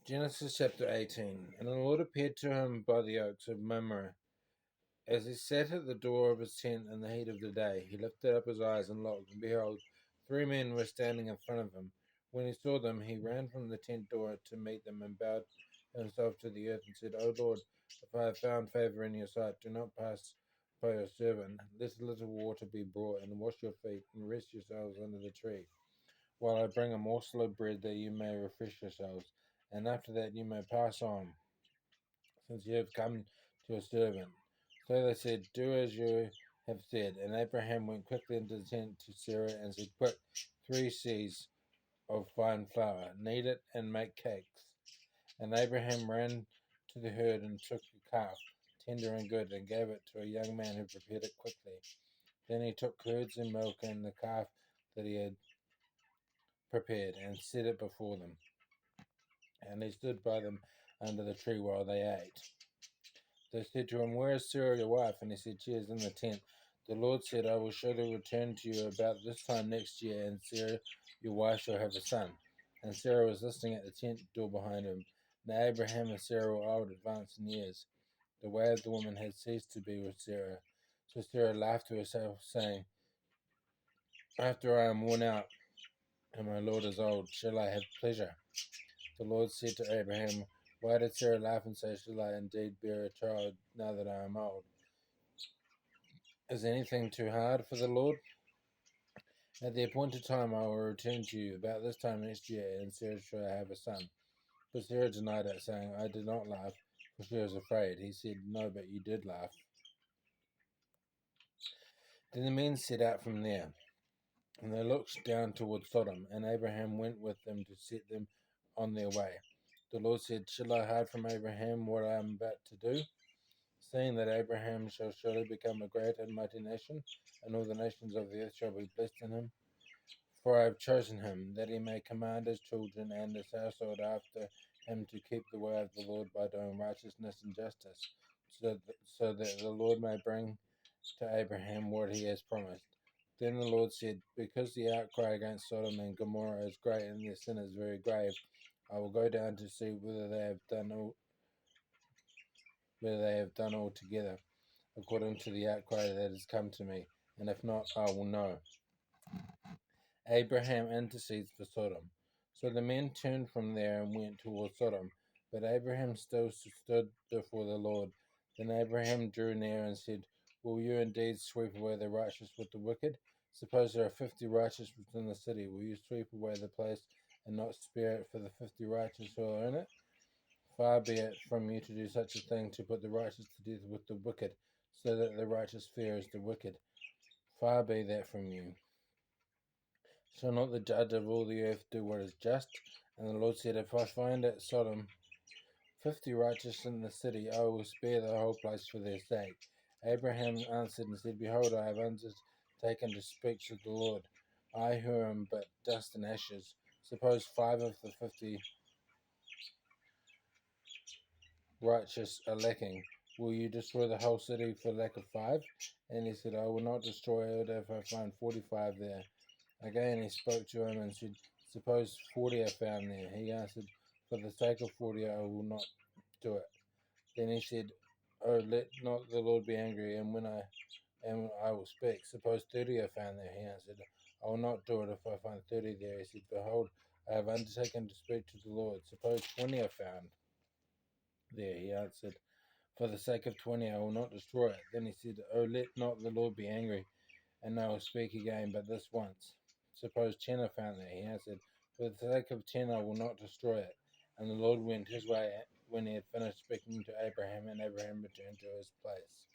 Genesis chapter 18. And the Lord appeared to him by the oaks of Mamre. As he sat at the door of his tent in the heat of the day, he lifted up his eyes and looked, and behold, 3 men were standing in front of him. When he saw them, he ran from the tent door to meet them and bowed himself to the earth and said, O Lord, if I have found favor in your sight, do not pass by your servant. Let a little water be brought, and wash your feet, and rest yourselves under the tree, while I bring a morsel of bread that you may refresh yourselves, and after that you may pass on, since you have come to a servant. So they said, Do as you have said. And Abraham went quickly into the tent to Sarah and said, Quick, 3 seahs of fine flour, knead it and make cakes. And Abraham ran to the herd and took a calf, tender and good, and gave it to a young man who prepared it quickly. Then he took curds and milk and the calf that he had prepared, and set it before them. And he stood by them under the tree while they ate. They said to him, Where is Sarah your wife? And he said, She is in the tent. The Lord said, I will surely return to you about this time next year, and Sarah your wife shall have a son. And Sarah was listening at the tent door behind him. Now Abraham and Sarah were old, advanced in years. The way of the woman had ceased to be with Sarah. So Sarah laughed to herself, saying, After I am worn out, and my Lord is old, shall I have pleasure? The Lord said to Abraham, Why did Sarah laugh and say, Shall I indeed bear a child now that I am old? Is anything too hard for the Lord? At the appointed time I will return to you about this time next year, and Sarah shall have a son. But Sarah denied it, saying, I did not laugh, for she was afraid. He said, No, but you did laugh. Then the men set out from there, and they looked down toward Sodom, and Abraham went with them to set them on their way. The Lord said, Shall I hide from Abraham what I am about to do? Seeing that Abraham shall surely become a great and mighty nation, and all the nations of the earth shall be blessed in him. For I have chosen him, that he may command his children and his household after him to keep the way of the Lord by doing righteousness and justice, so that the Lord may bring to Abraham what he has promised. Then the Lord said, Because the outcry against Sodom and Gomorrah is great and their sin is very grave, I will go down to see whether they have done altogether according to the outcry that has come to me, and if not, I will know. Abraham intercedes for Sodom. So the men turned from there and went toward Sodom, but Abraham still stood before the Lord. Then Abraham drew near and said, Will you indeed sweep away the righteous with the wicked? Suppose there are 50 righteous within the city. Will you sweep away the place and not spare it for the 50 righteous who are in it? Far be it from you to do such a thing, to put the righteous to death with the wicked, so that the righteous fears the wicked. Far be that from you. Shall not the judge of all the earth do what is just? And the Lord said, If I find at Sodom 50 righteous in the city, I will spare the whole place for their sake. Abraham answered and said, Behold, I have undertaken to speak to the Lord, I who am but dust and ashes. Suppose 5 of the 50 righteous are lacking. Will you destroy the whole city for lack of 5? And he said, I will not destroy it if I find 45 there. Again he spoke to him and said, Suppose 40 are found there. He answered, For the sake of 40 I will not do it. Then he said, Oh, let not the Lord be angry, and I will speak. Suppose 30 are found there. He answered, I will not do it if I find 30 there. He said, Behold, I have undertaken to speak to the Lord. Suppose 20 are found there. He answered, For the sake of 20 I will not destroy it. Then he said, Oh, let not the Lord be angry, and I will speak again, but this once. Suppose 10 are found there. He answered, For the sake of 10 I will not destroy it. And the Lord went his way when he had finished speaking to Abraham, and Abraham returned to his place.